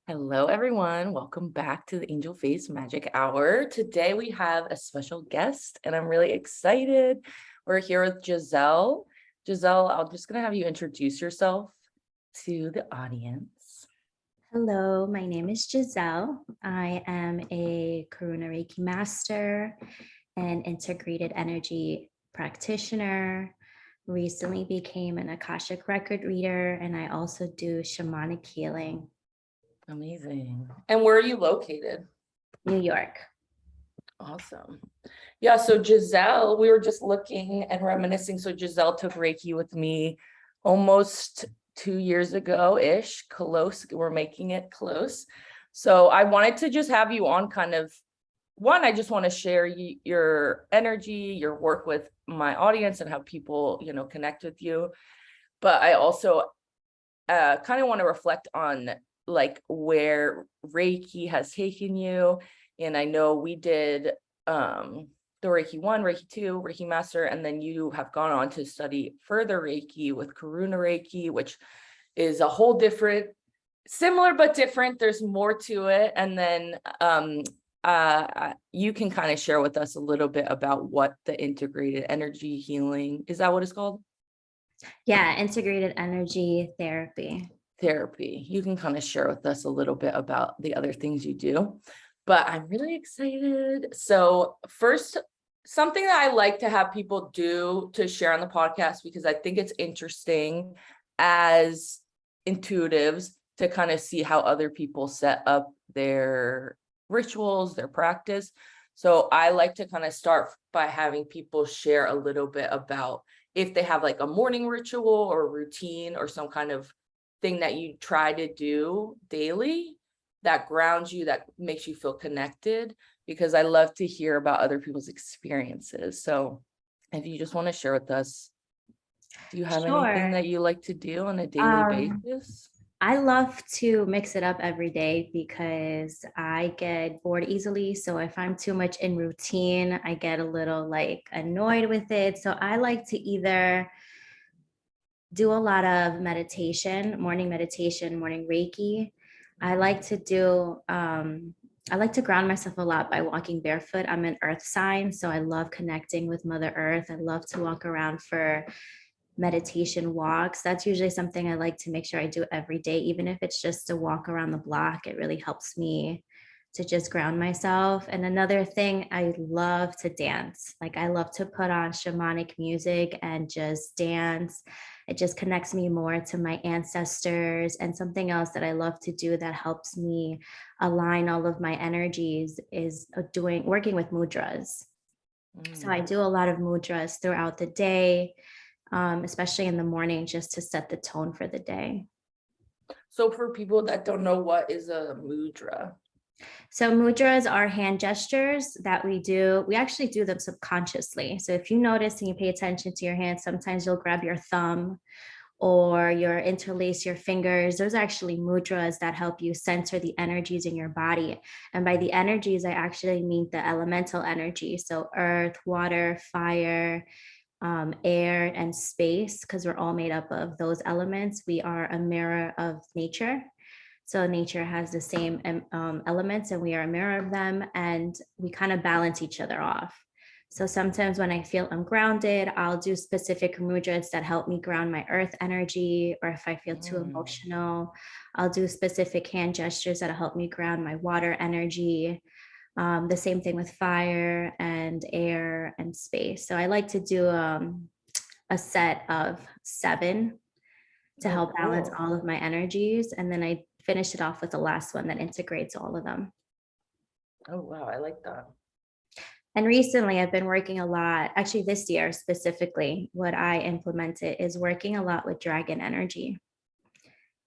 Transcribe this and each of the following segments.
Hello, everyone. Welcome back to the Angel Face Magic Hour. Today we have a special guest, and I'm really excited. We're here with Geselle. Geselle, I'm just going to have you introduce yourself to the audience. Hello, my name is Geselle. I am a Karuna Reiki master and integrated energy practitioner. Recently became an Akashic record reader, and I also do shamanic healing. Amazing. And where are you located? New York. Awesome. Yeah, so Geselle, we were just looking and reminiscing. So Geselle took Reiki with me almost 2 years ago-ish, close. We're making it close. So I wanted to just have you on kind of, one, I just want to share your energy, your work with my audience and how people, connect with you. But I also kind of want to reflect on like where Reiki has taken you. And I know we did the Reiki 1, Reiki 2, Reiki Master, and then you have gone on to study further Reiki with Karuna Reiki, which is a whole different, similar but different. There's more to it. And then you can kind of share with us a little bit about what the integrated energy healing, is that what it's called? Yeah, integrated energy therapy. Therapy. You can kind of share with us a little bit about the other things you do, but I'm really excited. So first, something that I like to have people do to share on the podcast, because I think it's interesting as intuitives to kind of see how other people set up their rituals, their practice. So I like to kind of start by having people share a little bit about if they have like a morning ritual or routine or some kind of thing that you try to do daily that grounds you, that makes you feel connected, because I love to hear about other people's experiences. So if you just want to share with us, do you have anything Sure. that you like to do on a daily basis? I love to mix it up every day because I get bored easily. So if I'm too much in routine, I get a little like annoyed with it. So I like to either do a lot of meditation, morning Reiki. I like to do I like to ground myself a lot by walking barefoot. I'm an earth sign, so I love connecting with Mother Earth. I love to walk around for meditation walks. That's usually something I like to make sure I do every day, even if it's just a walk around the block. It really helps me to just ground myself. And another thing, I love to dance. Like I love to put on shamanic music and just dance. It just connects me more to my ancestors. And something else that I love to do that helps me align all of my energies is working with mudras. So I do a lot of mudras throughout the day, especially in the morning, just to set the tone for the day. So for people that don't know, what is a mudra? So mudras are hand gestures that we do. We actually do them subconsciously. So if you notice and you pay attention to your hands, sometimes you'll grab your thumb or you'll interlace your fingers. Those are actually mudras that help you center the energies in your body. And by the energies, I actually mean the elemental energy. So earth, water, fire, air, and space, because we're all made up of those elements. We are a mirror of nature. So nature has the same elements, and we are a mirror of them, and we kind of balance each other off. So sometimes when I feel ungrounded, I'll do specific mudras that help me ground my earth energy. Or if I feel too emotional, I'll do specific hand gestures that'll help me ground my water energy. The same thing with fire and air and space. So I like to do a set of 7 to help balance all of my energies. And then I finish it off with the last one that integrates all of them. Oh, wow. I like that. And recently I've been working a lot, actually this year specifically, what I implemented is working a lot with dragon energy.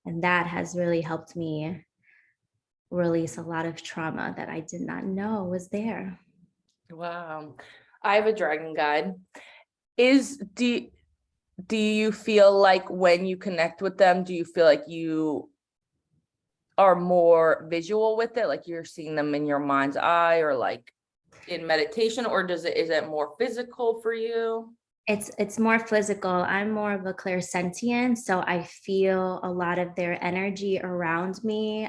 And that has really helped me release a lot of trauma that I did not know was there. Wow. I have a dragon guide. Do you feel like when you connect with them, do you feel like you are more visual with it, like you're seeing them in your mind's eye or like in meditation, or is it more physical for you? It's more physical. I'm more of a clairsentient, so I feel a lot of their energy around me.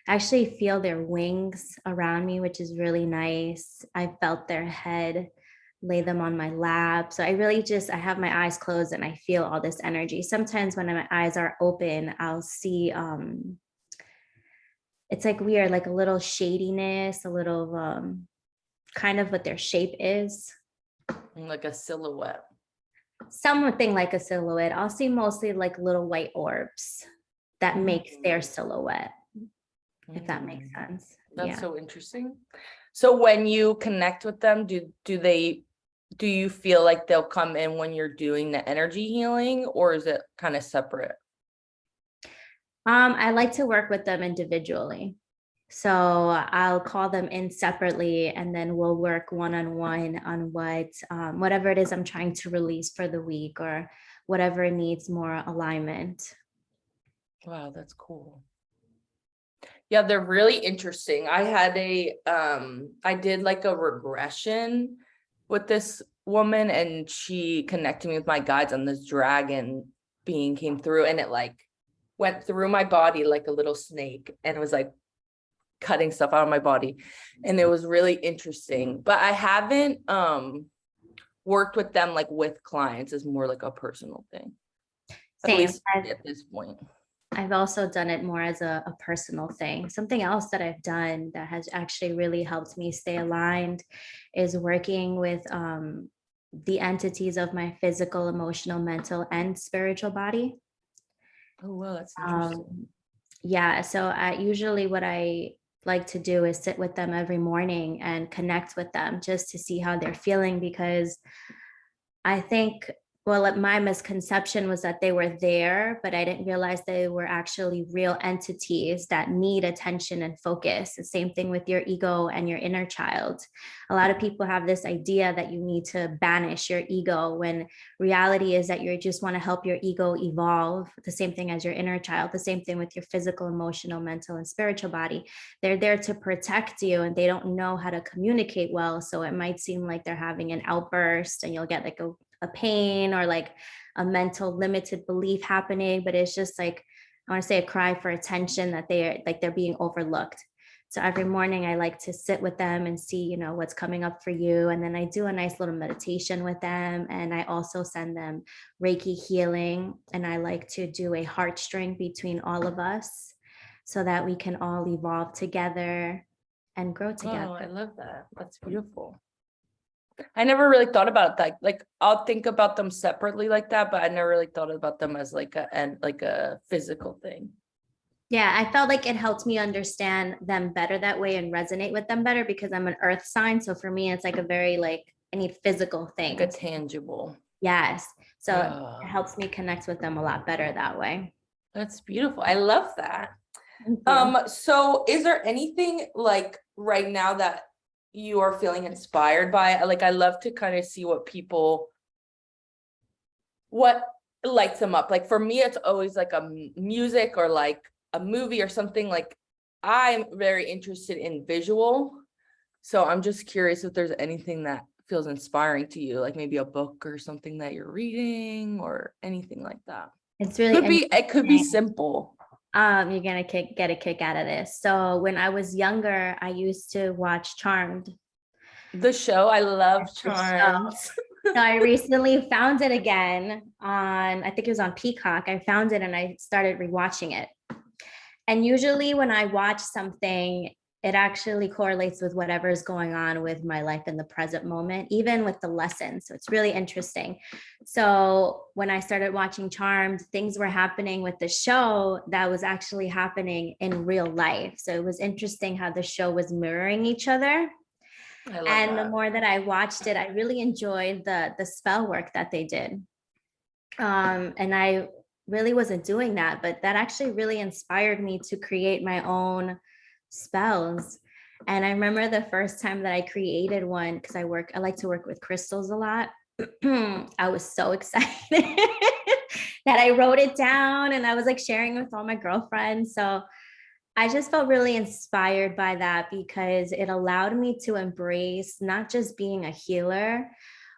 Actually feel their wings around me, which is really nice. I felt their head, lay them on my lap. So I have my eyes closed and I feel all this energy. Sometimes when my eyes are open, I'll see it's like weird, like a little shadiness, a little kind of what their shape is. Like a silhouette. Something like a silhouette. I'll see mostly like little white orbs that makes their Mm. silhouette, if that makes Mm. sense. That's Yeah. so interesting. So when you connect with them, do you feel like they'll come in when you're doing the energy healing, or is it kind of separate? I like to work with them individually. So I'll call them in separately and then we'll work one-on-one on whatever it is I'm trying to release for the week or whatever needs more alignment. Wow, that's cool. Yeah, they're really interesting. I did like a regression with this woman, and she connected me with my guides, and this dragon being came through, and it like went through my body like a little snake, and it was like cutting stuff out of my body. And it was really interesting. But I haven't worked with them like with clients. It's more like a personal thing, at Same. least at this point. I've also done it more as a personal thing. Something else that I've done that has actually really helped me stay aligned is working with the entities of my physical, emotional, mental, and spiritual body. Oh, wow, that's interesting. Yeah, so usually what I like to do is sit with them every morning and connect with them just to see how they're feeling because I think, well, my misconception was that they were there, but I didn't realize they were actually real entities that need attention and focus. The same thing with your ego and your inner child. A lot of people have this idea that you need to banish your ego when reality is that you just want to help your ego evolve. The same thing as your inner child, the same thing with your physical, emotional, mental, and spiritual body. They're there to protect you and they don't know how to communicate well. So it might seem like they're having an outburst and you'll get like a pain or like a mental limited belief happening, but it's just like, I want to say a cry for attention that they're being overlooked. So every morning I like to sit with them and see, what's coming up for you. And then I do a nice little meditation with them. And I also send them Reiki healing. And I like to do a heartstring between all of us so that we can all evolve together and grow together. Oh, I love that. That's beautiful. I never really thought about that. Like I'll think about them separately like that, but I never really thought about them as like a physical thing. Yeah, I felt like it helped me understand them better that way and resonate with them better because I'm an earth sign. So for me, it's like a very I need physical Like a things. tangible. Yes. So it Oh, helps me connect with them a lot better that way. that's beautiful. I love that. Thank you. So is there anything like right now that you are feeling inspired by? Like I love to kind of see what lights them up. Like for me, it's always like a music or like a movie or something. Like I'm very interested in visual. So I'm just curious if there's anything that feels inspiring to you, like maybe a book or something that you're reading or anything like that. It's really It could be interesting. simple. You're gonna get a kick out of this. So when I was younger, I used to watch Charmed. The show, I love The show. Charms. So I recently found it again on, I think it was on Peacock. I found it and I started rewatching it. And usually when I watch something, it actually correlates with whatever is going on with my life in the present moment, even with the lessons. So it's really interesting. So when I started watching Charmed, things were happening with the show that was actually happening in real life. So it was interesting how the show was mirroring each other. I love And the that. more that I watched it, I really enjoyed the spell work that they did. And I really wasn't doing that, but that actually really inspired me to create my own spells. And I remember the first time that I created one, because I like to work with crystals a lot. I was so excited that I wrote it down and I was like sharing with all my girlfriends. So I just felt really inspired by that because it allowed me to embrace not just being a healer,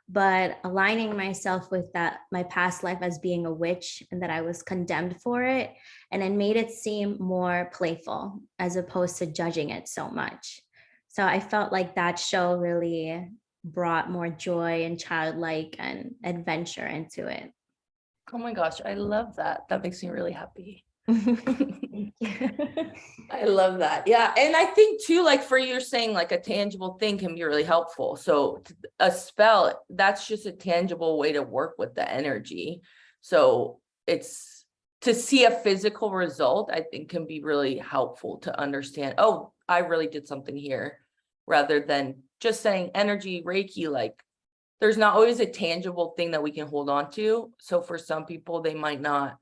but aligning myself with that, my past life as being a witch and that I was condemned for it. And it made it seem more playful as opposed to judging it so much. So I felt like that show really brought more joy and childlike and adventure into it. Oh my gosh, I love that. That makes me really happy. Thank you. I love that. Yeah. And I think too, like for you're saying like a tangible thing can be really helpful. So a spell, that's just a tangible way to work with the energy. So it's to see a physical result, I think can be really helpful to understand, oh, I really did something here, rather than just saying energy, Reiki, like there's not always a tangible thing that we can hold on to. So for some people, they might not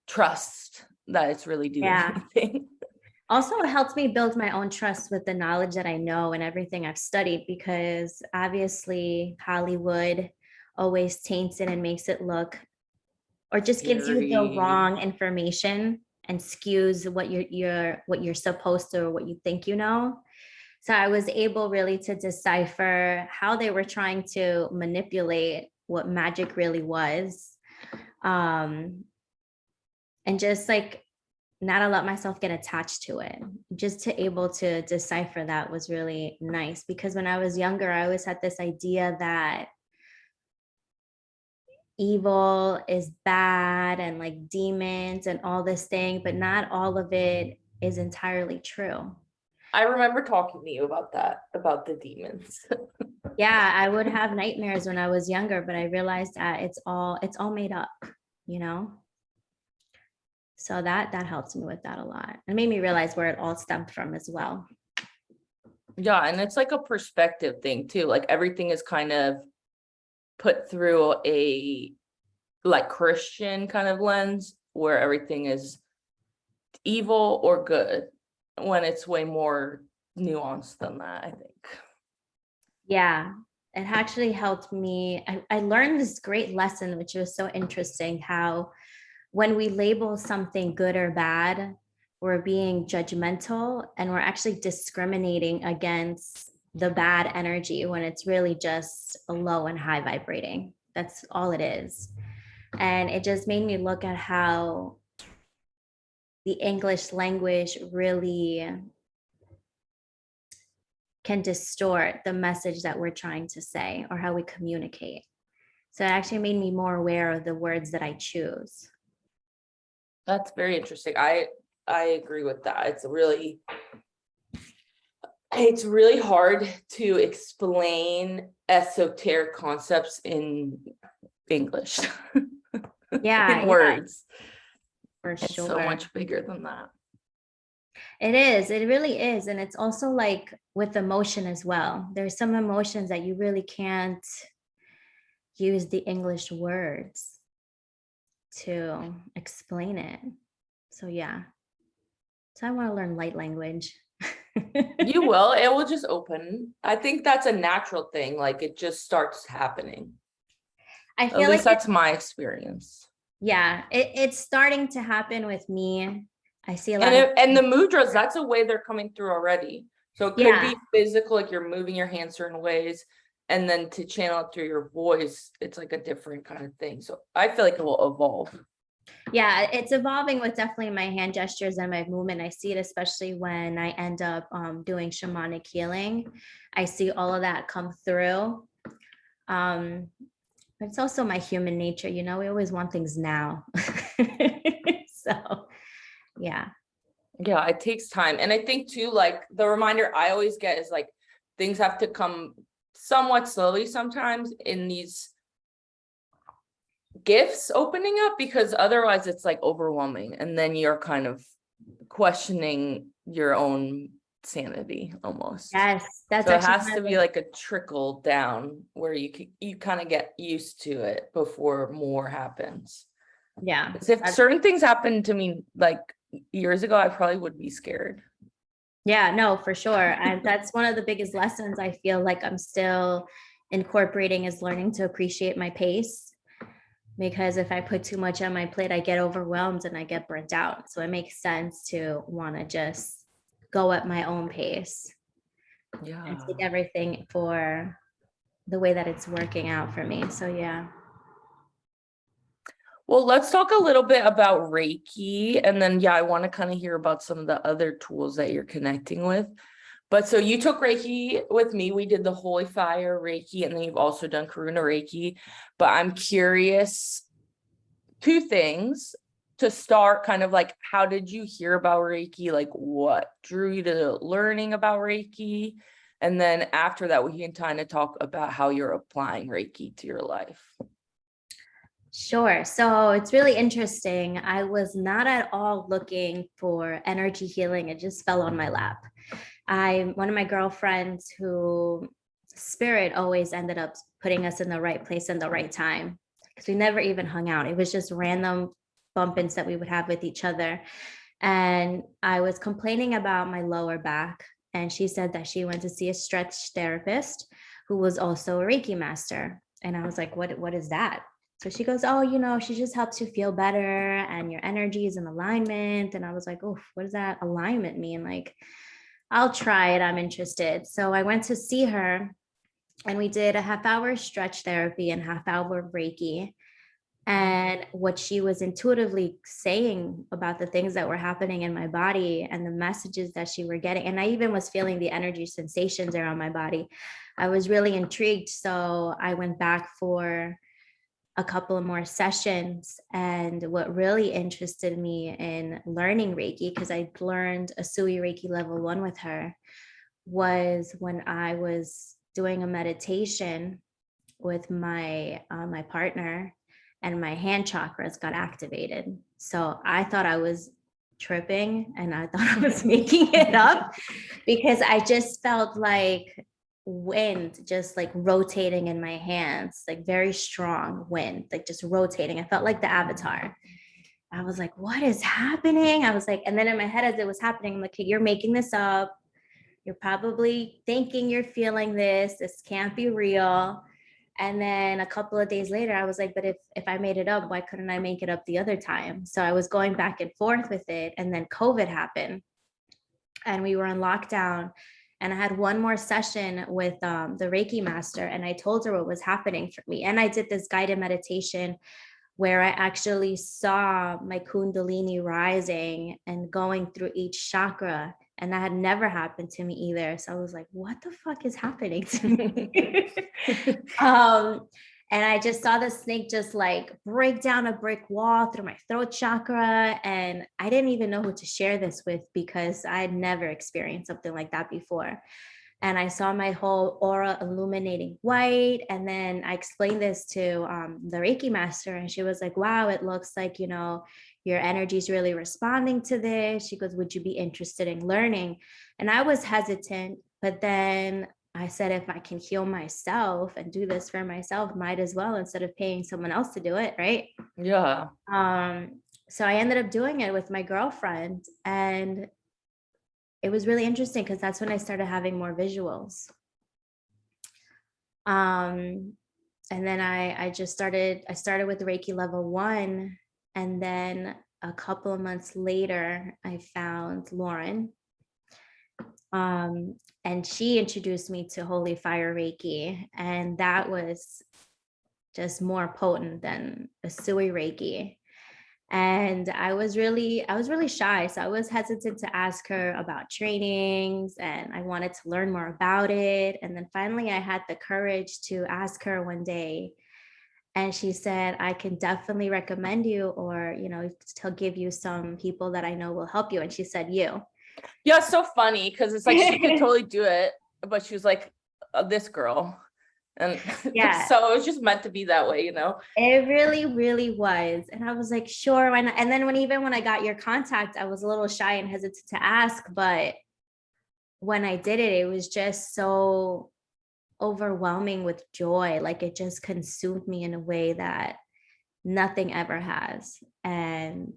trust that it's really doing anything. Also, it helps me build my own trust with the knowledge that I know and everything I've studied, because obviously Hollywood always taints it and makes it look, or just gives you the Very, wrong information and skews what you're supposed to, or what you think you know. So I was able really to decipher how they were trying to manipulate what magic really was. And just like not let myself get attached to it. Just to able to decipher that was really nice, because when I was younger, I always had this idea that evil is bad and like demons and all this thing, but not all of it is entirely true. I remember talking to you about that, about the demons. Yeah, I would have nightmares when I was younger, but I realized that it's all made up, you know? So that helped me with that a lot. It made me realize where it all stemmed from as well. Yeah, and it's like a perspective thing too. Like everything is kind of put through a like Christian kind of lens where everything is evil or good, when it's way more nuanced than that, I think. Yeah, it actually helped me. I learned this great lesson, which was so interesting, how when we label something good or bad, we're being judgmental and we're actually discriminating against the bad energy when it's really just a low and high vibrating. That's all it is. And it just made me look at how the English language really can distort the message that we're trying to say or how we communicate. So it actually made me more aware of the words that I choose. That's very interesting. I agree with that. It's really hard to explain esoteric concepts in English. Yeah, In words. for It's sure. so much bigger than that. It is. It really is. And it's also like with emotion as well. There's some emotions that you really can't use the English words to explain it. So yeah. So I want to learn light language. You will. It will just open. I think that's a natural thing. Like it just starts happening. I At feel least like that's my experience. yeah, it's starting to happen with me. I see a lot And the mudras, that's a way they're coming through already. So it could Yeah. be physical, like you're moving your hands certain ways, and then to channel it through your voice, it's like a different kind of thing. So I feel like it will evolve. Yeah, it's evolving with definitely my hand gestures and my movement. I see it especially when I end up doing shamanic healing. I see all of that come through. But it's also my human nature, you know, we always want things now. So yeah. Yeah, it takes time. And I think too, like the reminder I always get is like things have to come somewhat slowly sometimes in these gifts opening up, because otherwise it's like overwhelming and then you're kind of questioning your own sanity almost. Yes, that's So it actually has to be like a trickle down where you kind of get used to it before more happens. yeah. Because if certain things happened to me like years ago, I probably would be scared. Yeah, no, for sure. And that's one of the biggest lessons I feel like I'm still incorporating, is learning to appreciate my pace. Because if I put too much on my plate, I get overwhelmed and I get burnt out. So it makes sense to want to just go at my own pace and Yeah. take everything for the way that it's working out for me. So yeah. Well, let's talk a little bit about Reiki. And then, yeah, I want to kind of hear about some of the other tools that you're connecting with. But so you took Reiki with me. We did the Holy Fire Reiki, and then you've also done Karuna Reiki. But I'm curious, two things to start, kind of like, how did you hear about Reiki? Like, what drew you to learning about Reiki? And then after that, we can kind of talk about how you're applying Reiki to your life. Sure. So it's really interesting. I was not at all looking for energy healing. It just fell on my lap. One of my girlfriends who spirit always ended up putting us in the right place in the right time, because we never even hung out. It was just random bump-ins that we would have with each other. And I was complaining about my lower back. And she said that she went to see a stretch therapist who was also a Reiki master. And I was like, what is that? So she goes, oh, she just helps you feel better and your energy is in alignment. And I was like, oh, what does that alignment mean? Like, I'll try it. I'm interested. So I went to see her and we did a half-hour stretch therapy and half-hour Reiki. And what she was intuitively saying about the things that were happening in my body and the messages that she were getting. And I even was feeling the energy sensations around my body. I was really intrigued. So I went back for a couple of more sessions. And what really interested me in learning Reiki, because I learned S2E Reiki level 1 with her, was when I was doing a meditation with my my partner, and my hand chakras got activated. So I thought I was tripping and I thought I was making it up, because I just felt like wind just like rotating in my hands, like very strong wind, like just rotating. I felt like the Avatar. I was like, what is happening? I was like, and then in my head as it was happening, I'm like, okay, you're making this up. You're probably thinking you're feeling this. This can't be real. And then a couple of days later, I was like, but if I made it up, why couldn't I make it up the other time? So I was going back and forth with it. And then COVID happened and we were in lockdown. And I had one more session with the Reiki master. And I told her what was happening for me. And I did this guided meditation where I actually saw my Kundalini rising and going through each chakra. And that had never happened to me either. So I was like, what the fuck is happening to me? And I just saw the snake just like break down a brick wall through my throat chakra. And I didn't even know who to share this with, because I had never experienced something like that before. And I saw my whole aura illuminating white. And then I explained this to the Reiki master, and she was like, wow, it looks like, your energy is really responding to this. She goes, would you be interested in learning? And I was hesitant, but then I said, if I can heal myself and do this for myself, might as well, instead of paying someone else to do it. Right. Yeah. So I ended up doing it with my girlfriend, and it was really interesting because that's when I started having more visuals. And then I started with Reiki level 1. And then a couple of months later, I found Lauren. And she introduced me to Holy Fire Reiki. And that was just more potent than S2E Reiki. And I was really shy. So I was hesitant to ask her about trainings, and I wanted to learn more about it. And then finally I had the courage to ask her one day, and she said, I can definitely recommend you, or, to give you some people that I know will help you. And she said, you. Yeah, it's so funny because it's like she could totally do it, but she was like, this girl. And yeah, so it was just meant to be that way, It really, really was. And I was like, sure, why not? And then when I got your contact, I was a little shy and hesitant to ask. But when I did it, it was just so overwhelming with joy. Like it just consumed me in a way that nothing ever has. And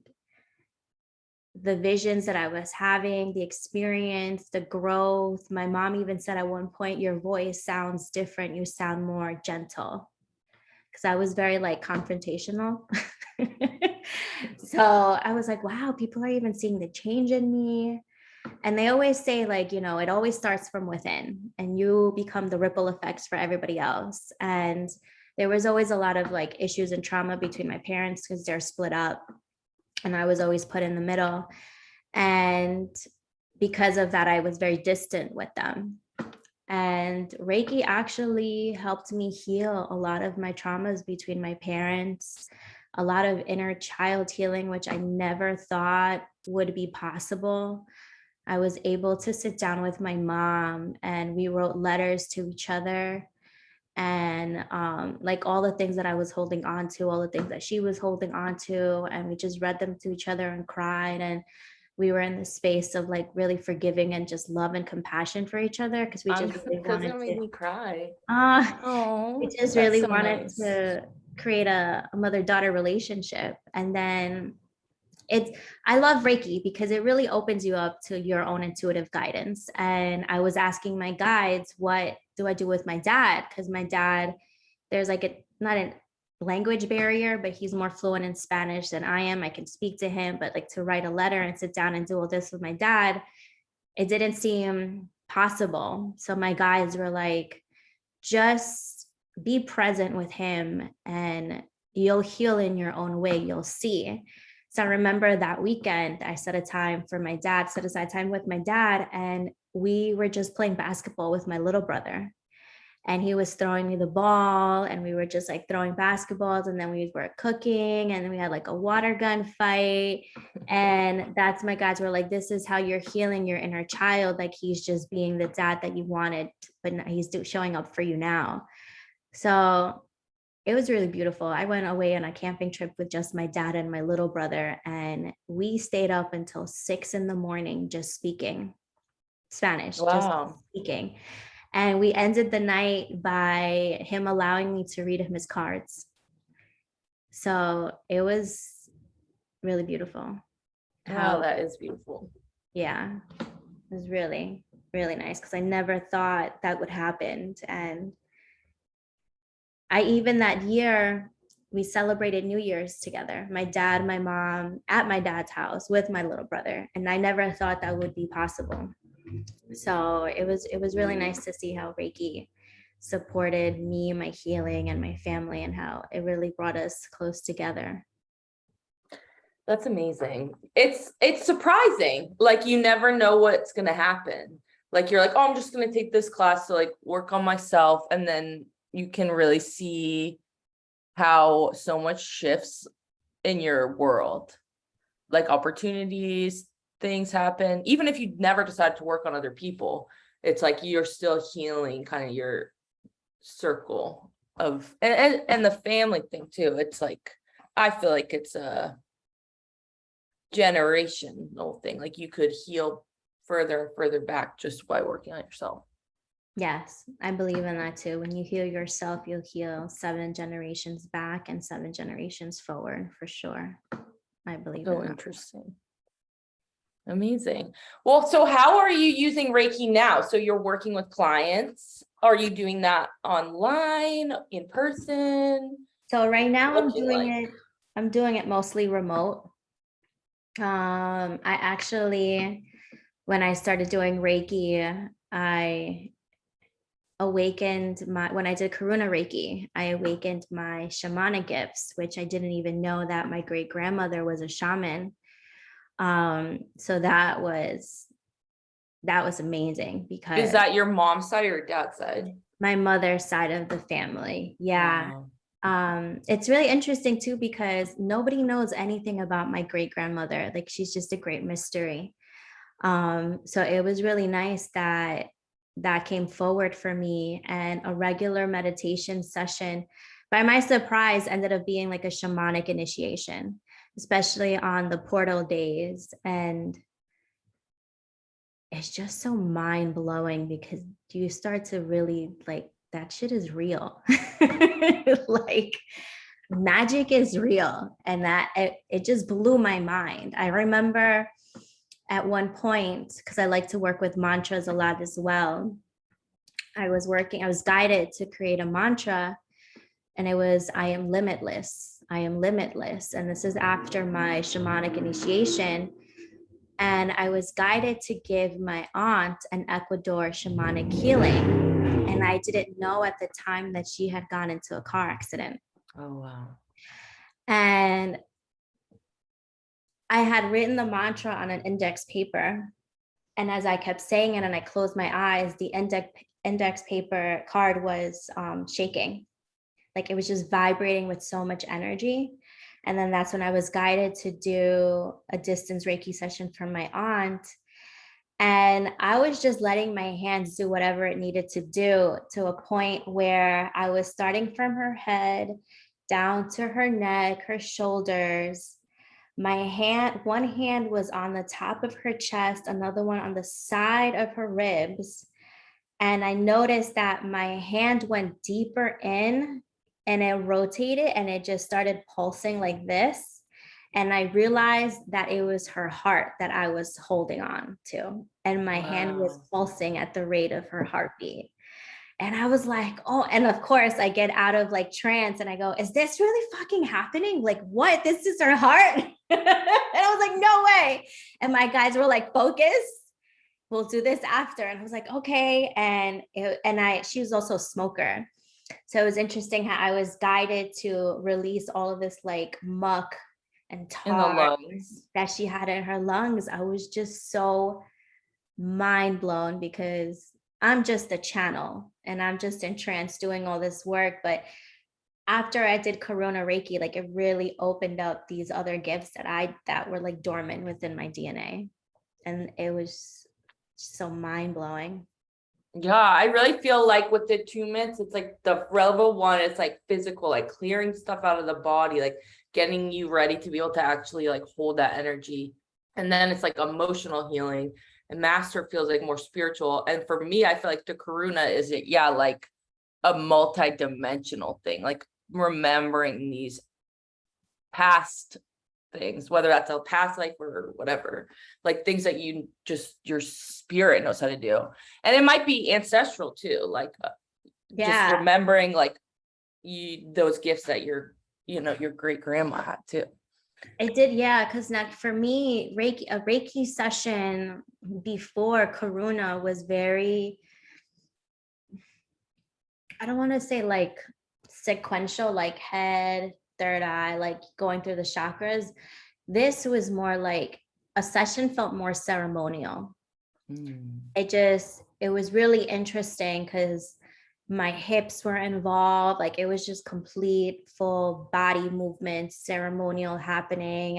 the visions that I was having, the experience, the growth. My mom even said at one point, your voice sounds different. You sound more gentle. Because I was very like confrontational. So I was like, wow, people are even seeing the change in me. And they always say, like, you know, it always starts from within and you become the ripple effects for everybody else. And there was always a lot of like issues and trauma between my parents because they're split up. And I was always put in the middle. And because of that, I was very distant with them. And Reiki actually helped me heal a lot of my traumas between my parents, a lot of inner child healing, which I never thought would be possible. I was able to sit down with my mom and we wrote letters to each other. And like all the things that I was holding on to, all the things that she was holding on to, and we just read them to each other and cried. And we were in the space of like really forgiving and just love and compassion for each other because we just really Because wanted it made me cry. we Oh, just that's really so wanted nice. to create a mother-daughter relationship. And then I love Reiki because it really opens you up to your own intuitive guidance. And I was asking my guides, what do I do with my dad? Because my dad, there's like not a language barrier, but he's more fluent in Spanish than I am. I can speak to him, but like to write a letter and sit down and do all this with my dad, it didn't seem possible. So my guides were like, just be present with him and you'll heal in your own way. You'll see. So I remember that weekend, I set aside time with my dad, and we were just playing basketball with my little brother. And he was throwing me the ball, and we were just like throwing basketballs. And then we were cooking, and we had like a water gun fight. And that's my guys were like, this is how you're healing your inner child. Like he's just being the dad that you wanted, but he's showing up for you now. So it was really beautiful. I went away on a camping trip with just my dad and my little brother, and we stayed up until 6 a.m. just speaking Spanish, just Wow. speaking. And we ended the night by him allowing me to read him his cards. So it was really beautiful. Wow, that is beautiful. Yeah, it was really, really nice because I never thought that would happen. And even that year, we celebrated New Year's together, my dad, my mom, at my dad's house with my little brother. And I never thought that would be possible. So it was really nice to see how Reiki supported me, my healing, and my family, and how it really brought us close together. That's amazing. It's surprising. Like you never know what's gonna happen. Like you're like, oh, I'm just gonna take this class to like work on myself, and then you can really see how so much shifts in your world. Like opportunities, things happen. Even if you never decide to work on other people, it's like you're still healing kind of your circle of and the family thing too. It's like I feel like it's a generational thing. Like you could heal further and further back just by working on yourself. Yes, I believe in that too. When you heal yourself, you'll heal 7 generations back and 7 generations forward for sure. I believe in So that. interesting. Amazing. Well, so how are you using Reiki now? So you're working with clients. Are you doing that online, in person? So right now Looking I'm doing it mostly remote. I actually, when I started doing Reiki, I awakened when I did Karuna Reiki, I awakened my shamanic gifts, which I didn't even know that my great grandmother was a shaman. So that was amazing because Is that your mom's side or your dad's side? my mother's side of the family. Yeah. Wow. It's really interesting too, because nobody knows anything about my great grandmother. Like she's just a great mystery. So it was really nice that came forward for me, and a regular meditation session by my surprise ended up being like a shamanic initiation, especially on the portal days. And it's just so mind blowing because you start to really like that shit is real. Like magic is real. And that it just blew my mind. I remember at one point, because I like to work with mantras a lot as well, I was guided to create a mantra, and it was, I am limitless. I am limitless. And this is after my shamanic initiation. And I was guided to give my aunt an Ecuador shamanic healing. And I didn't know at the time that she had gone into a car accident. Oh, wow. And I had written the mantra on an index paper. And as I kept saying it and I closed my eyes, the index paper card was shaking. Like it was just vibrating with so much energy. And then that's when I was guided to do a distance Reiki session for my aunt. And I was just letting my hands do whatever it needed to do, to a point where I was starting from her head down to her neck, her shoulders. One hand was on the top of her chest, another one on the side of her ribs. And I noticed that my hand went deeper in and it rotated and it just started pulsing like this. And I realized that it was her heart that I was holding on to. And my hand was pulsing at the rate of her heartbeat. And I was like, oh, and of course I get out of like trance and I go, is this really fucking happening? Like, what? This is her heart? And I was like, no way. And my guys were like, focus. We'll do this after. And I was like, okay. And she was also a smoker. So it was interesting how I was guided to release all of this like muck and In the tar lungs. that she had in her lungs. I was just so mind blown because I'm just a channel and I'm just in trance doing all this work. But after I did Corona Reiki, like it really opened up these other gifts that were like dormant within my DNA. And it was so mind blowing. Yeah, I really feel like with the attunements, it's like the level one, it's like physical, like clearing stuff out of the body, like getting you ready to be able to actually like hold that energy. And then it's like emotional healing. And master feels like more spiritual. And for me, I feel like the karuna is it, yeah, like a multi-dimensional thing, like remembering these past things, whether that's a past life or whatever, like things that you just your spirit knows how to do. And it might be ancestral too, like just remembering like those gifts that your great grandma had too. It did, yeah, because for me, a Reiki session before Karuna was very, I don't want to say like sequential, like head, third eye, like going through the chakras. This was more like a session felt more ceremonial. It was really interesting because my hips were involved. Like it was just complete full body movement, ceremonial happening.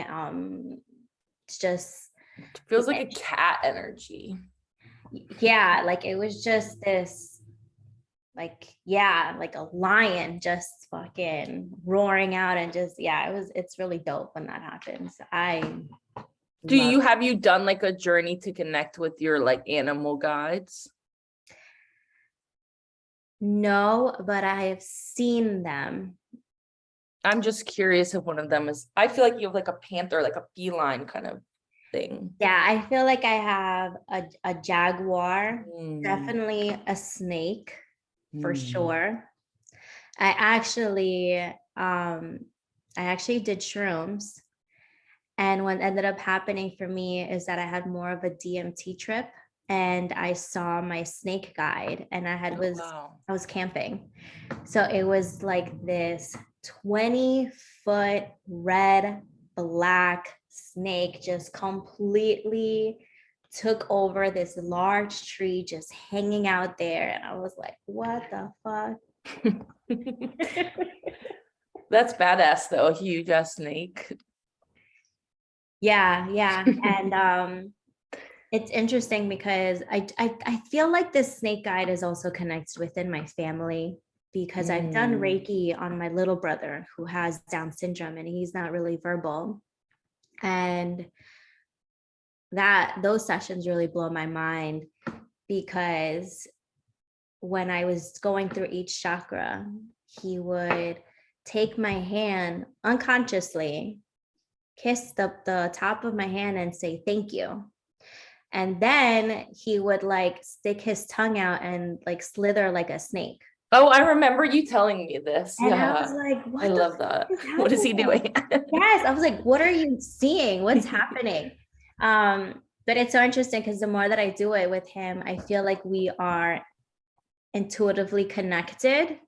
It's just It feels like a cat energy. Yeah, like it was just this, like, yeah, like a lion just fucking roaring out and just, yeah, it's really dope when that happens. Have you done like a journey to connect with your like animal guides? No, but I have seen them. I'm just curious if one of them is, I feel like you have like a panther, like a feline kind of thing. Yeah, I feel like I have a jaguar, definitely a snake for sure. I actually did shrooms. And what ended up happening for me is that I had more of a DMT trip and I saw my snake guide and I was camping. So it was like this 20-foot red, black snake just completely took over this large tree just hanging out there. And I was like, what the fuck? That's badass though, a huge ass snake. Yeah. And it's interesting because I feel like this snake guide is also connected within my family because I've done Reiki on my little brother who has Down syndrome and he's not really verbal. And those sessions really blow my mind because when I was going through each chakra, he would take my hand unconsciously, kiss the top of my hand and say, thank you. And then he would like stick his tongue out and like slither like a snake. Oh, I remember you telling me this. And I was like, what? I love that. What is he doing? Yes. I was like, what are you seeing? What's happening? But it's so interesting because the more that I do it with him, I feel like we are intuitively connected.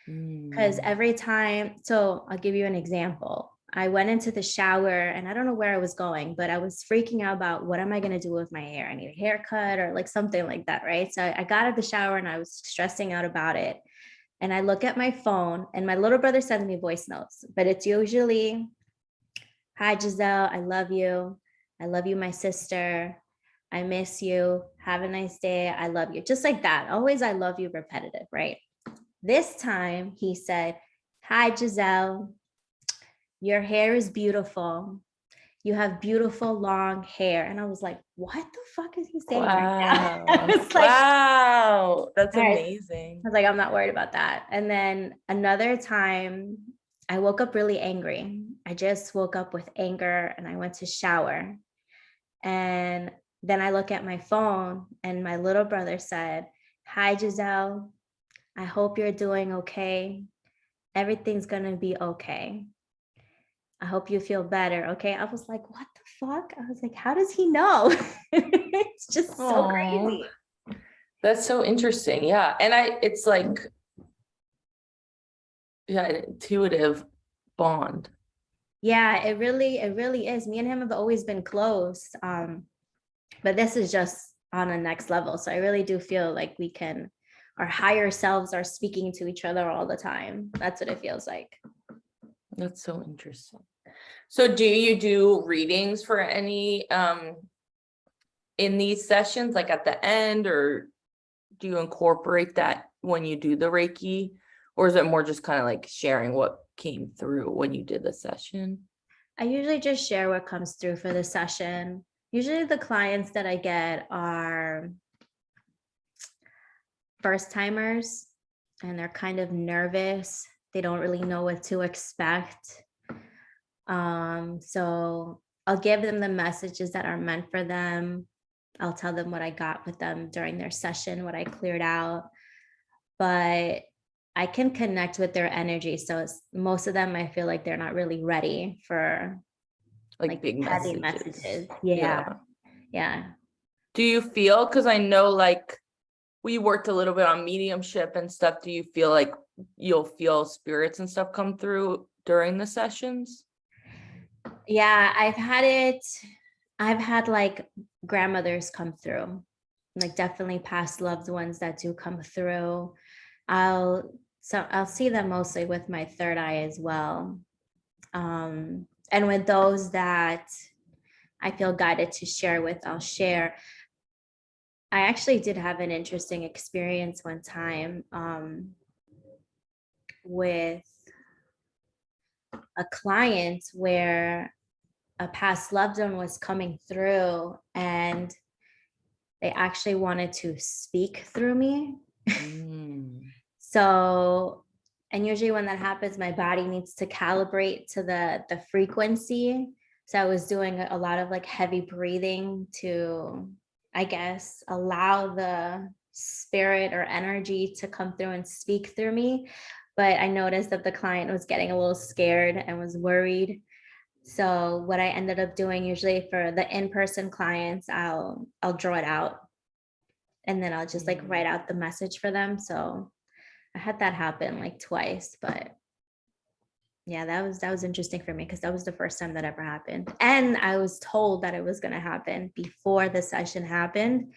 Because every time, so I'll give you an example. I went into the shower and I don't know where I was going, but I was freaking out about what am I going to do with my hair? I need a haircut or like something like that, right? So I got out of the shower and I was stressing out about it. And I look at my phone and my little brother sends me voice notes, but it's usually, "Hi, Geselle, I love you. I love you, my sister. I miss you. Have a nice day. I love you." Just like that. Always, I love you, repetitive, right? This time he said, "Hi, Geselle. Your hair is beautiful. You have beautiful long hair." And I was like, what the fuck is he saying right now? I Wow. was like, Wow. That's all right. amazing. I was like, I'm not worried about that. And then another time I woke up really angry. I just woke up with anger and I went to shower. And then I look at my phone and my little brother said, "Hi, Geselle. I hope you're doing okay. Everything's going to be okay. I hope you feel better." Okay. I was like, what the fuck? I was like, how does he know? It's just so Aw. crazy. That's so interesting. Yeah. And it's like, yeah, an intuitive bond. Yeah, it really is. Me and him have always been close. But this is just on a next level. So I really do feel like our higher selves are speaking to each other all the time. That's what it feels like. That's so interesting. So do you do readings for any in these sessions, like at the end, or do you incorporate that when you do the Reiki? Or is it more just kind of like sharing what came through when you did the session? I usually just share what comes through for the session. Usually the clients that I get are first timers and they're kind of nervous. They don't really know what to expect. So I'll give them the messages that are meant for them. I'll tell them what I got with them during their session, what I cleared out. But I can connect with their energy. So most of them, I feel like they're not really ready for Like big heavy messages. Yeah. Yeah. Do you feel, because I know like we worked a little bit on mediumship and stuff, do you feel like you'll feel spirits and stuff come through during the sessions? Yeah. I've had like grandmothers come through, like definitely past loved ones that do come through. I'll see them mostly with my third eye as well. And with those that I feel guided to share with, I'll share. I actually did have an interesting experience one time with a client where a past loved one was coming through and they actually wanted to speak through me. So, and usually when that happens, my body needs to calibrate to the frequency. So I was doing a lot of like heavy breathing to, I guess, allow the spirit or energy to come through and speak through me. But I noticed that the client was getting a little scared and was worried. So what I ended up doing, usually for the in-person clients, I'll draw it out and then I'll just like write out the message for them. So I had that happen like twice, but yeah, that was interesting for me because that was the first time that ever happened. And I was told that it was going to happen before the session happened.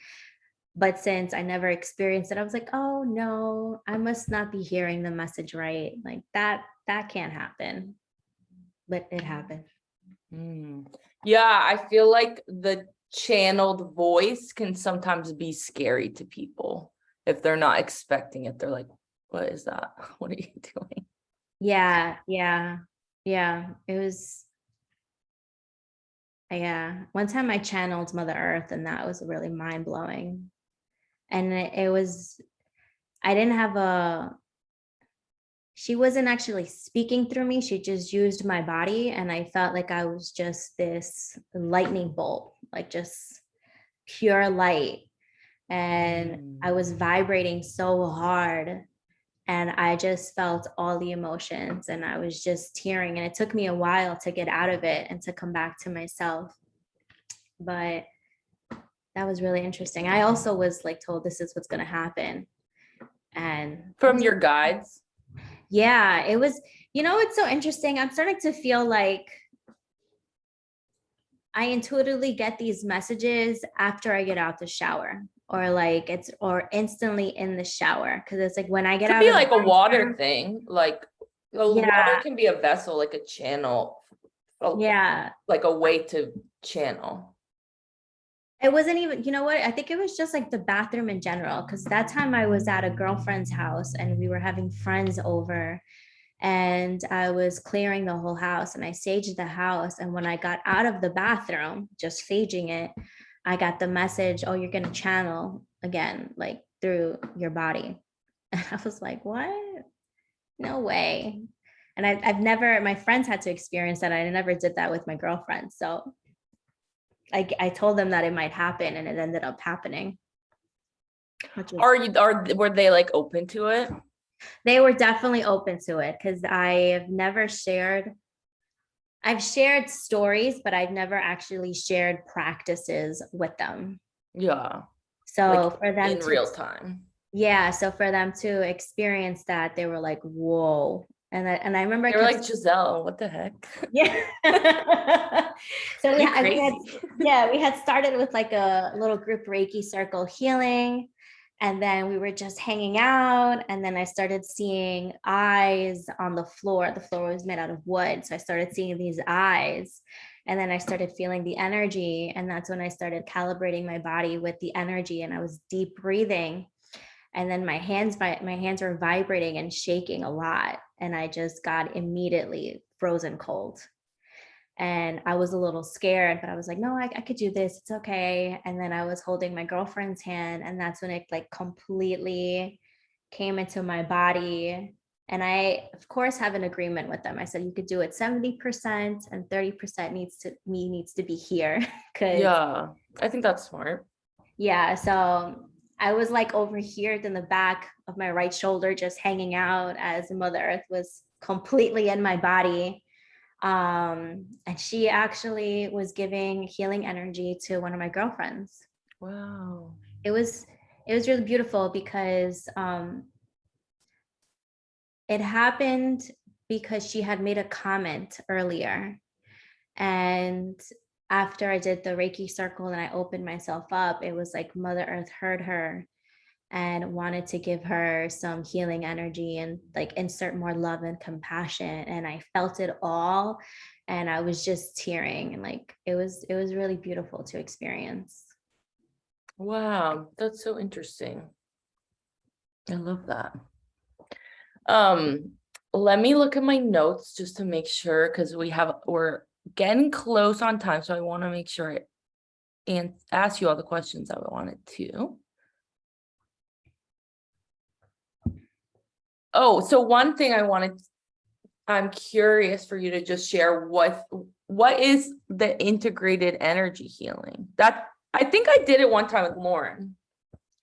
But since I never experienced it, I was like, oh no, I must not be hearing the message right. Like that can't happen. But it happened. Yeah, I feel like the channeled voice can sometimes be scary to people if they're not expecting it. They're like, what is that? What are you doing? Yeah. It was, yeah. One time I channeled Mother Earth and that was really mind blowing. And it was, I didn't have she wasn't actually speaking through me. She just used my body. And I felt like I was just this lightning bolt, like just pure light. And I was vibrating so hard. And I just felt all the emotions and I was just tearing. And it took me a while to get out of it and to come back to myself. But that was really interesting. I also was like told this is what's going to happen. And From your guides? yeah, it was, it's so interesting. I'm starting to feel like I intuitively get these messages after I get out the shower, or instantly in the shower. Cause it's like when I get Could out be of the like a water bathroom- thing, like water Yeah. can be a vessel, like a channel, Yeah. like a way to channel. It wasn't even, you know what? I think it was just like the bathroom in general. Cause that time I was at a girlfriend's house and we were having friends over, and I was clearing the whole house and I saged the house. And when I got out of the bathroom, just saging it, I got the message, oh, you're going to channel again, like through your body. And I was like, what? No way. And I've never, my friends had to experience that. I never did that with my girlfriend. So I told them that it might happen, and it ended up happening. Were they like open to it? They were definitely open to it, because I've shared stories, but I've never actually shared practices with them. Yeah. So Like for them in real time. yeah, so for them to experience that, they were like, whoa. And I remember I They were kept like, Geselle, what the heck? yeah. So You crazy. we had started with like a little group Reiki circle healing. And then we were just hanging out. And then I started seeing eyes on the floor. The floor was made out of wood. So I started seeing these eyes. And then I started feeling the energy. And that's when I started calibrating my body with the energy. And I was deep breathing. And then my hands were vibrating and shaking a lot. And I just got immediately frozen cold. And I was a little scared, but I was like, no, I could do this. It's okay. And then I was holding my girlfriend's hand, and that's when it like completely came into my body. And I, of course, have an agreement with them. I said, you could do it 70% and 30% needs to be here. Yeah, I think that's smart. Yeah. So I was like over here in the back of my right shoulder, just hanging out, as Mother Earth was completely in my body. And she actually was giving healing energy to one of my girlfriends. Wow. It was really beautiful, because it happened because she had made a comment earlier. And after I did the Reiki circle and I opened myself up, it was like Mother Earth heard her and wanted to give her some healing energy and like insert more love and compassion. And I felt it all. And I was just tearing, and like it was really beautiful to experience. Wow, that's so interesting. I love that. Let me look at my notes just to make sure, because we're getting close on time, so I want to make sure and ask you all the questions I wanted to. Oh, so one thing I'm curious for you to just share what is the integrated energy healing? That I think I did it one time with Lauren.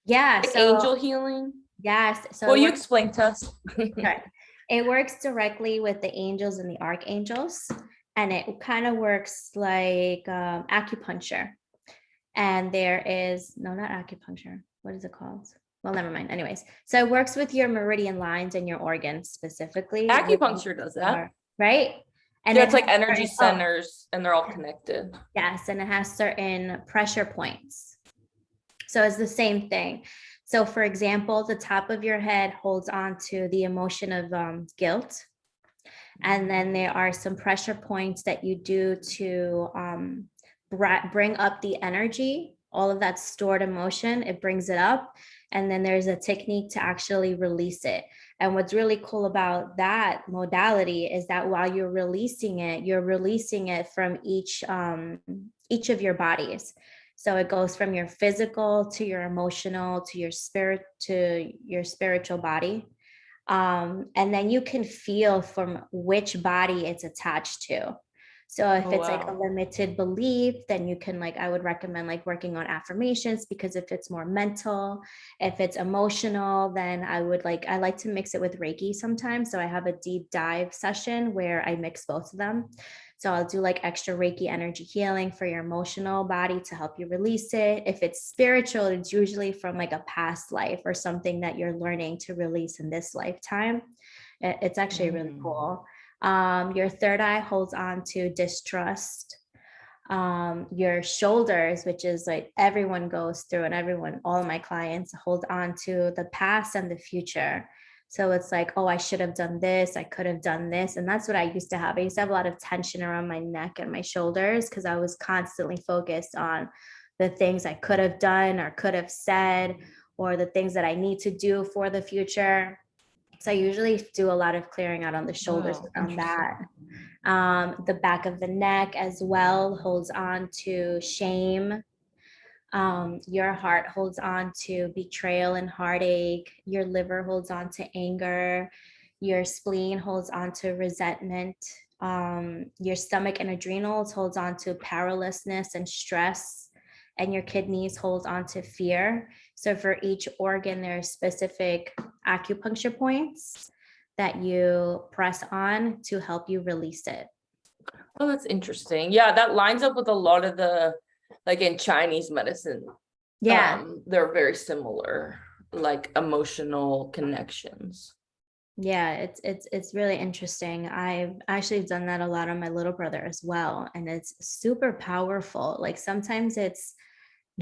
Yeah. Like So angel healing. yes. So Will you explain to us? sure. It works directly with the angels and the archangels, and it kind of works like acupuncture. And there is not acupuncture. What is it called? Well, never mind. Anyways, so it works with your meridian lines and your organs specifically. Acupuncture does that. Right? And Yeah, it it's like has energy centers and they're all connected. yes, and it has certain pressure points. So it's the same thing. So for example, the top of your head holds on to the emotion of guilt. And then there are some pressure points that you do to bring up the energy, all of that stored emotion, it brings it up. And then there's a technique to actually release it. And what's really cool about that modality is that while you're releasing it from each of your bodies. So it goes from your physical to your emotional to your spirit to your spiritual body. And then you can feel from which body it's attached to. So if it's like a limited belief, then you can I would recommend working on affirmations, because if it's more mental, if it's emotional, then I like to mix it with Reiki sometimes. So I have a deep dive session where I mix both of them. So I'll do like extra Reiki energy healing for your emotional body to help you release it. If it's spiritual, it's usually from like a past life or something that you're learning to release in this lifetime. It's actually really cool. Your third eye holds on to distrust. Your shoulders, which is like everyone goes through, and all of my clients hold on to the past and the future. So it's like, oh, I should have done this, I could have done this. And that's what I used to have. I used to have a lot of tension around my neck and my shoulders because I was constantly focused on the things I could have done or could have said, or the things that I need to do for the future. So I usually do a lot of clearing out on the shoulders around that. The back of the neck as well holds on to shame. Your heart holds on to betrayal and heartache. Your liver holds on to anger. Your spleen holds on to resentment. Your stomach and adrenals holds on to powerlessness and stress. And your kidneys holds on to fear. So for each organ, there are specific acupuncture points that you press on to help you release it. Oh, that's interesting. Yeah, that lines up with a lot of the, like in Chinese medicine. Yeah. They're very similar, like emotional connections. Yeah, it's really interesting. I've actually done that a lot on my little brother as well, and it's super powerful. Like sometimes it's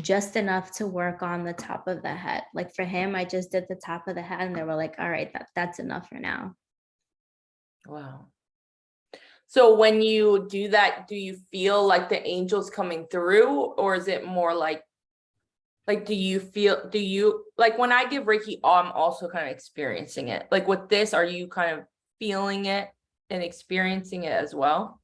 just enough to work on the top of the head. Like for him, I just did the top of the head, and they were like, "All right, that's enough for now." Wow. So when you do that, do you feel like the angels coming through, or is it more like do you like when I give Reiki, I'm also kind of experiencing it. Like with this, are you kind of feeling it and experiencing it as well?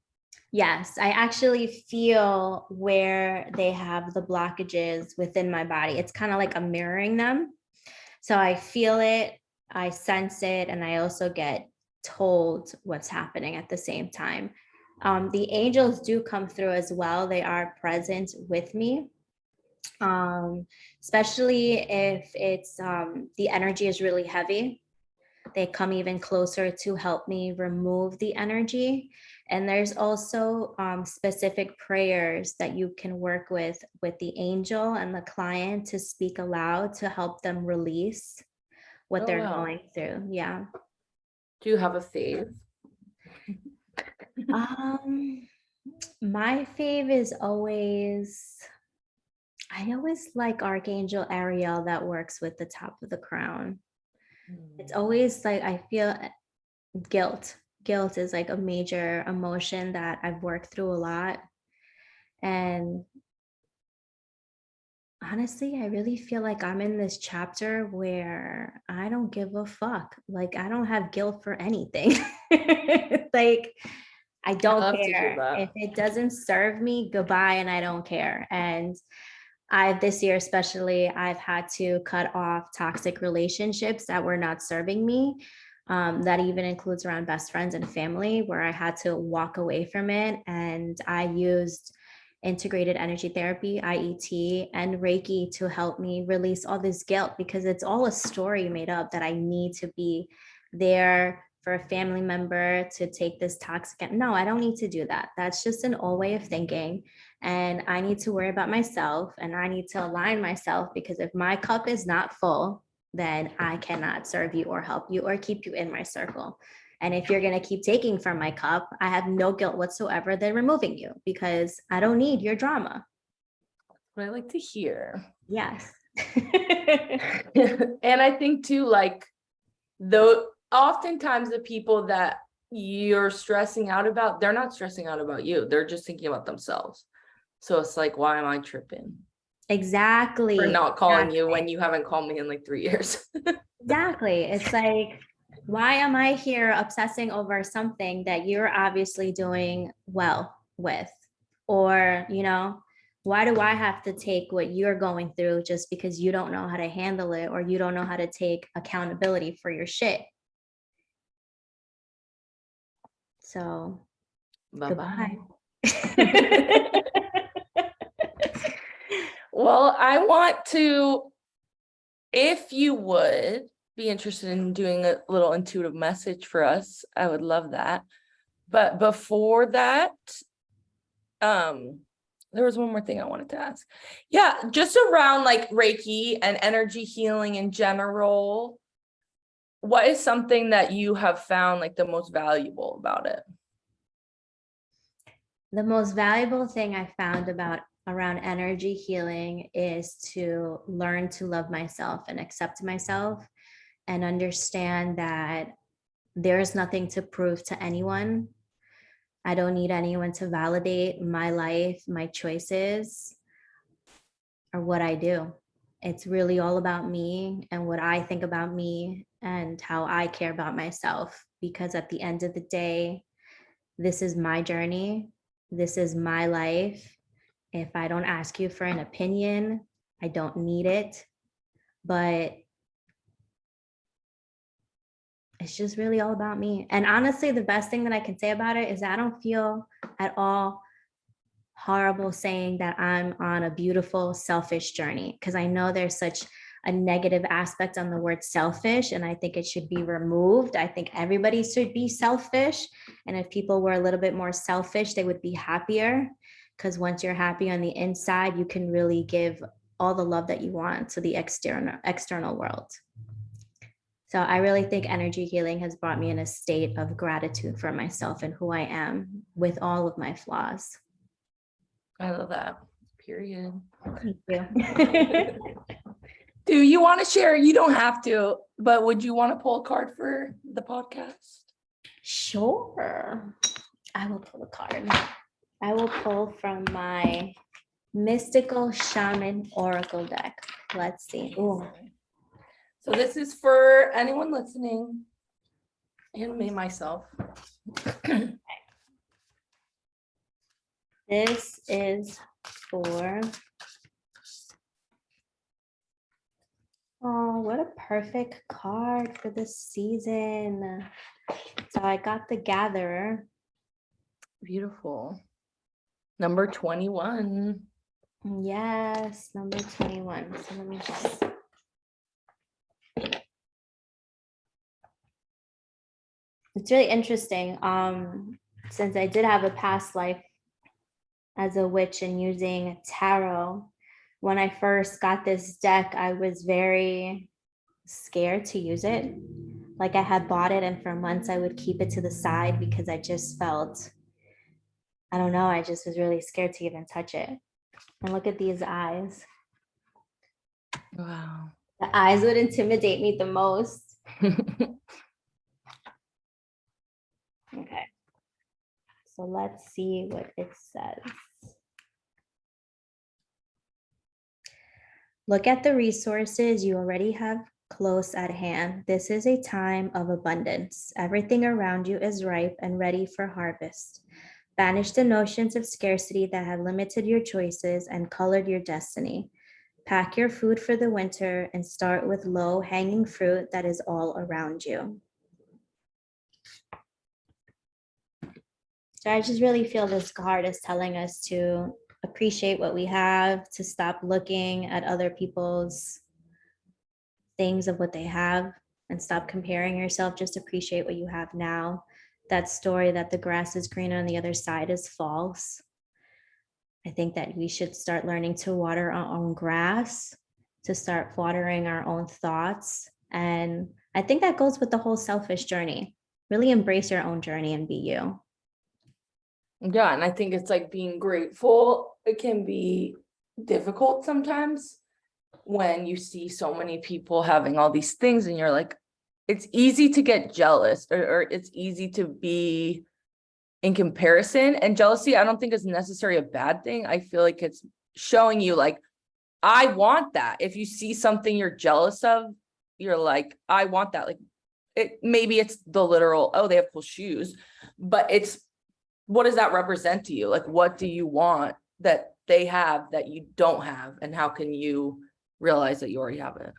Yes, I actually feel where they have the blockages within my body. It's kind of like I'm mirroring them. So I feel it, I sense it, and I also get told what's happening at the same time. The angels do come through as well. They are present with me, especially if it's the energy is really heavy. They come even closer to help me remove the energy. And there's also specific prayers that you can work with the angel and the client to speak aloud to help them release what they're going through. Yeah. Do you have a fave? My fave is always, I always like Archangel Ariel that works with the top of the crown. It's always like I feel guilt. Guilt is like a major emotion that I've worked through a lot. And honestly, I really feel like I'm in this chapter where I don't give a fuck. Like I don't have guilt for anything. Like I don't care. If it doesn't serve me, goodbye, and I don't care. And this year especially, I've had to cut off toxic relationships that were not serving me. That even includes around best friends and family, where I had to walk away from it. And I used integrated energy therapy, IET, and Reiki to help me release all this guilt, because it's all a story made up that I need to be there for a family member to take this toxic. No, I don't need to do that. That's just an old way of thinking. And I need to worry about myself, and I need to align myself, because if my cup is not full, then I cannot serve you or help you or keep you in my circle. And if you're going to keep taking from my cup, I have no guilt whatsoever than removing you, because I don't need your drama. What I like to hear. Yes. And I think too, like, though, oftentimes the people that you're stressing out about, they're not stressing out about you. They're just thinking about themselves. So it's like, why am I tripping? Exactly. For not calling you when you haven't called me in like 3 years. Exactly. It's like, why am I here obsessing over something that you're obviously doing well with? Or, why do I have to take what you're going through just because you don't know how to handle it, or you don't know how to take accountability for your shit? So, Bye-bye. goodbye. Well, I want to, if you would be interested in doing a little intuitive message for us, I would love that. But before that, there was one more thing I wanted to ask. Yeah, just around like Reiki and energy healing in general, what is something that you have found like the most valuable about it? The most valuable thing I found around energy healing is to learn to love myself and accept myself and understand that there's nothing to prove to anyone. I don't need anyone to validate my life, my choices, or what I do. It's really all about me and what I think about me and how I care about myself. Because at the end of the day, this is my journey. This is my life. If I don't ask you for an opinion, I don't need it. But it's just really all about me. And honestly, the best thing that I can say about it is that I don't feel at all horrible saying that I'm on a beautiful, selfish journey, because I know there's such a negative aspect on the word selfish, and I think it should be removed. I think everybody should be selfish. And if people were a little bit more selfish, they would be happier, because once you're happy on the inside, you can really give all the love that you want to the external world. So I really think energy healing has brought me in a state of gratitude for myself and who I am with all of my flaws. I love that. Period. Thank you. Do you want to share? You don't have to, but would you want to pull a card for the podcast? Sure. I will pull a card. I will pull from my Mystical Shaman Oracle deck. Let's see. Ooh. So this is for anyone listening and me, myself. This is for, oh, what a perfect card for this season. So I got the Gatherer. Beautiful. Number 21. Yes, number 21. So let me just. It's really interesting. Since I did have a past life as a witch and using tarot, when I first got this deck, I was very scared to use it. Like I had bought it, and for months I would keep it to the side because I just felt, I don't know, I just was really scared to even touch it. And look at these eyes. Wow. The eyes would intimidate me the most. Okay. So let's see what it says. Look at the resources you already have close at hand. This is a time of abundance. Everything around you is ripe and ready for harvest. Banish the notions of scarcity that have limited your choices and colored your destiny. Pack your food for the winter and start with low-hanging fruit that is all around you. So I just really feel this card is telling us to appreciate what we have, to stop looking at other people's things of what they have and stop comparing yourself. Just appreciate what you have now. That story that the grass is greener on the other side is false. I think that we should start learning to water our own grass, to start watering our own thoughts. And I think that goes with the whole selfish journey. Really embrace your own journey and be you. Yeah, and I think it's like being grateful. It can be difficult sometimes when you see so many people having all these things and you're like, it's easy to get jealous or it's easy to be in comparison. And jealousy, I don't think is necessarily a bad thing. I feel like it's showing you like, I want that. If you see something you're jealous of, you're like, I want that. Like maybe it's the literal, oh, they have cool shoes, but it's, what does that represent to you? Like, what do you want that they have that you don't have? And how can you realize that you already have it?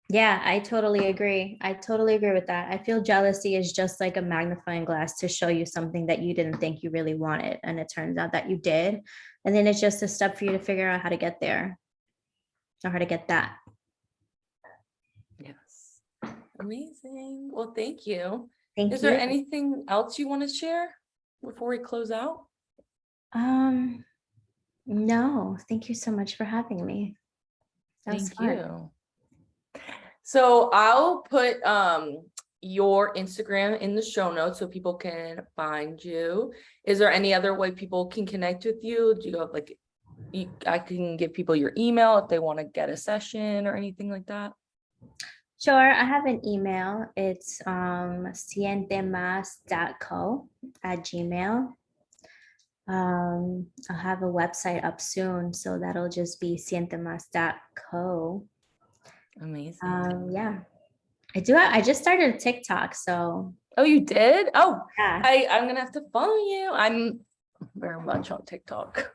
Yeah, I totally agree. I totally agree with that. I feel jealousy is just like a magnifying glass to show you something that you didn't think you really wanted. And it turns out that you did. And then it's just a step for you to figure out how to get there or how to get that. Yes. Amazing. Well, thank you. Thank Is you. there anything else you want to share? before we close out? No, thank you so much for having me. That was Thank fun. you. So I'll put your Instagram in the show notes so people can find you. Is there any other way people can connect with you? Do you have like, I can give people your email if they want to get a session or anything like that? Sure, I have an email. It's sientemas.co@gmail. I'll have a website up soon, so that'll just be sientemas.co. Amazing. Yeah, I just started a TikTok, so Oh, you did? Oh, yeah. I'm gonna have to follow you. I'm very much on TikTok.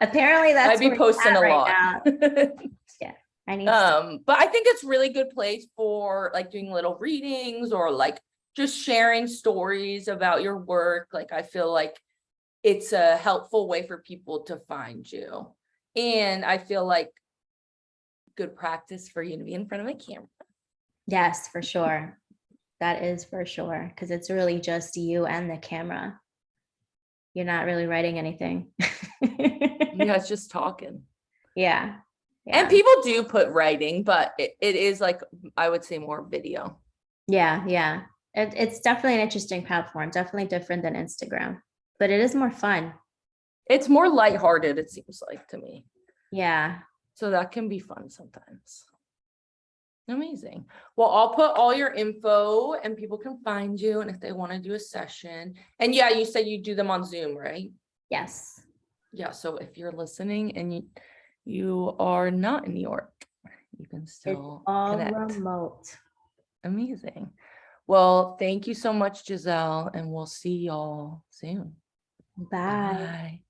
Apparently that's I'd be where it's posting at a right lot. now. Yeah, I need to. But I think it's really good place for like doing little readings or like just sharing stories about your work. Like I feel like it's a helpful way for people to find you. And I feel like good practice for you to be in front of a camera. Yes, for sure. That is for sure, because it's really just you and the camera. You're not really writing anything. Yeah, it's just talking. Yeah. And people do put writing, but it is like, I would say more video. Yeah. It's definitely an interesting platform, definitely different than Instagram, but it is more fun. It's more lighthearted, it seems like to me. Yeah. So that can be fun sometimes. Amazing. Well, I'll put all your info and people can find you. And if they want to do a session, and yeah, you said you do them on Zoom, right? Yes. Yeah. So if you're listening and you are not in New York, you can It's still all connect. remote. Amazing. Well, thank you so much, Geselle, and we'll see y'all soon. Bye. Bye.